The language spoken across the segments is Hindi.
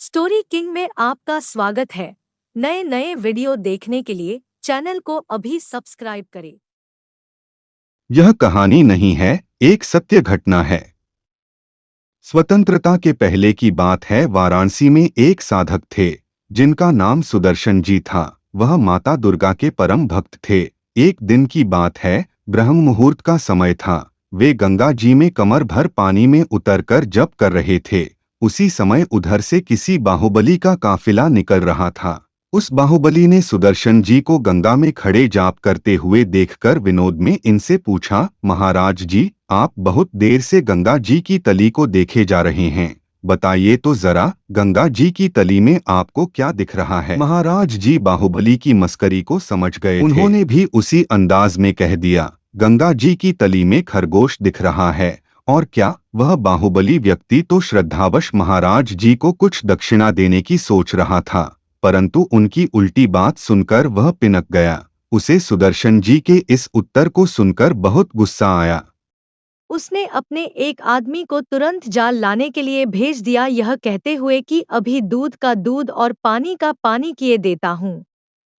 स्टोरी किंग में आपका स्वागत है। नए नए वीडियो देखने के लिए चैनल को अभी सब्सक्राइब करें। यह कहानी नहीं है, एक सत्य घटना है। स्वतंत्रता के पहले की बात है। वाराणसी में एक साधक थे जिनका नाम सुदर्शन जी था। वह माता दुर्गा के परम भक्त थे। एक दिन की बात है, ब्रह्म मुहूर्त का समय था। वे गंगा जी में कमर भर पानी में उतरकर जप कर रहे थे। उसी समय उधर से किसी बाहुबली का काफिला निकल रहा था। उस बाहुबली ने सुदर्शन जी को गंगा में खड़े जाप करते हुए देखकर विनोद में इनसे पूछा, महाराज जी, आप बहुत देर से गंगा जी की तली को देखे जा रहे हैं। बताइए तो जरा, गंगा जी की तली में आपको क्या दिख रहा है? महाराज जी बाहुबली की मस्करी को समझ गए थे। उन्होंने भी उसी अंदाज में कह दिया, गंगा जी की तली में खरगोश दिख रहा है। और क्या? वह बाहुबली व्यक्ति तो श्रद्धावश महाराज जी को कुछ दक्षिणा देने की सोच रहा था, परंतु उनकी उल्टी बात सुनकर वह पिनक गया। उसे सुदर्शन जी के इस उत्तर को सुनकर बहुत गुस्सा आया। उसने अपने एक आदमी को तुरंत जाल लाने के लिए भेज दिया, यह कहते हुए कि अभी दूध का दूध और पानी का पानी किए देता हूँ।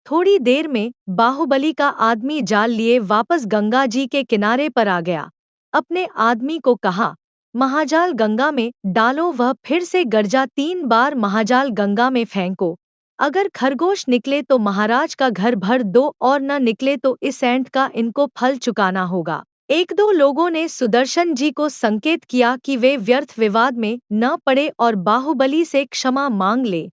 थोड़ी देर में बाहुबली का आदमी जाल लिए वापस गंगा जी के किनारे पर आ गया। अपने आदमी को कहा, महाजाल गंगा में डालो। वह फिर से गरजा, 3 बार महाजाल गंगा में फेंको। अगर खरगोश निकले तो महाराज का घर भर दो, और न निकले तो इस ऐंठ का इनको फल चुकाना होगा। एक दो लोगों ने सुदर्शन जी को संकेत किया कि वे व्यर्थ विवाद में न पड़े और बाहुबली से क्षमा मांग ले।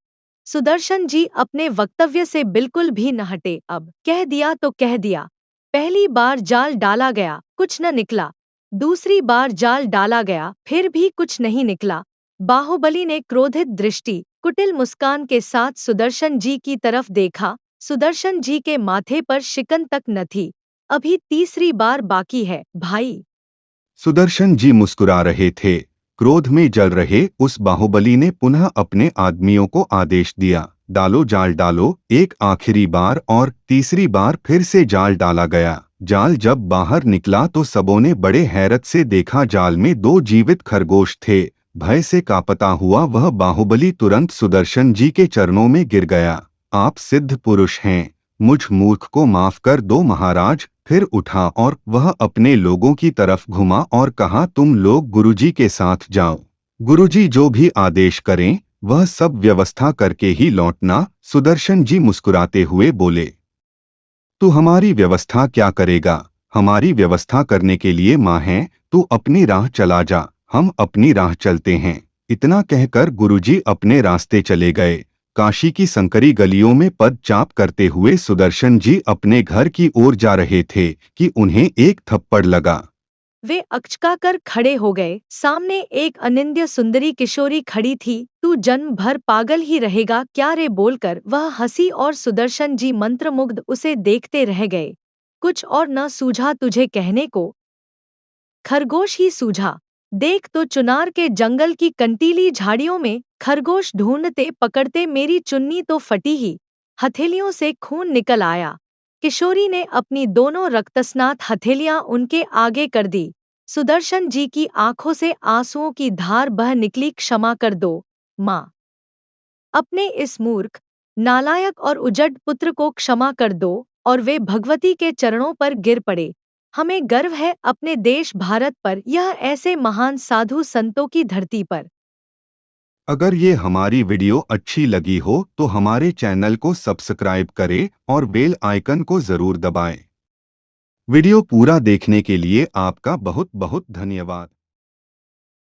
सुदर्शन जी अपने वक्तव्य से बिल्कुल भी न हटे। अब कह दिया तो कह दिया। पहली बार जाल डाला गया, कुछ न निकला। दूसरी बार जाल डाला गया, फिर भी कुछ नहीं निकला। बाहुबली ने क्रोधित दृष्टि, कुटिल मुस्कान के साथ सुदर्शन जी की तरफ देखा। सुदर्शन जी के माथे पर शिकन तक न थी। अभी तीसरी बार बाकी है भाई। सुदर्शन जी मुस्कुरा रहे थे। क्रोध में जल रहे उस बाहुबली ने पुनः अपने आदमियों को आदेश दिया, डालो जाल डालो। एक आखिरी बार और तीसरी बार फिर से जाल डाला गया। जाल जब बाहर निकला तो सबों ने बड़े हैरत से देखा, जाल में 2 जीवित खरगोश थे। भय से कांपता हुआ वह बाहुबली तुरंत सुदर्शन जी के चरणों में गिर गया। आप सिद्ध पुरुष हैं, मुझ मूर्ख को माफ कर दो महाराज। फिर उठा और वह अपने लोगों की तरफ घुमा और कहा, तुम लोग गुरुजी के साथ जाओ। गुरुजी जो भी आदेश करें वह सब व्यवस्था करके ही लौटना। सुदर्शन जी मुस्कुराते हुए बोले, तू हमारी व्यवस्था क्या करेगा? हमारी व्यवस्था करने के लिए माँ है। तू अपनी राह चला जा, हम अपनी राह चलते हैं। इतना कहकर गुरुजी अपने रास्ते चले गए। काशी की संकरी गलियों में पद चाप करते हुए सुदर्शन जी अपने घर की ओर जा रहे थे कि उन्हें एक थप्पड़ लगा। वे अकचकाकर खड़े हो गए। सामने एक अनिंद्य सुंदरी किशोरी खड़ी थी। तू जन्म भर पागल ही रहेगा क्या रे, बोलकर वह हंसी और सुदर्शन जी मंत्रमुग्ध उसे देखते रह गए। कुछ और न सूझा तुझे कहने को, खरगोश ही सूझा। देख तो चुनार के जंगल की कंटीली झाड़ियों में खरगोश ढूंढते पकड़ते मेरी चुन्नी तो फटी ही, हथेलियों से खून निकल आया। किशोरी ने अपनी दोनों रक्तस्नात हथेलियां उनके आगे कर दी। सुदर्शन जी की आंखों से आंसुओं की धार बह निकली। क्षमा कर दो माँ, अपने इस मूर्ख, नालायक और उजड़ पुत्र को क्षमा कर दो। और वे भगवती के चरणों पर गिर पड़े। हमें गर्व है अपने देश भारत पर, यह ऐसे महान साधु संतों की धरती पर। अगर ये हमारी वीडियो अच्छी लगी हो तो हमारे चैनल को सब्सक्राइब करें और बेल आइकन को जरूर दबाएं। वीडियो पूरा देखने के लिए आपका बहुत बहुत धन्यवाद।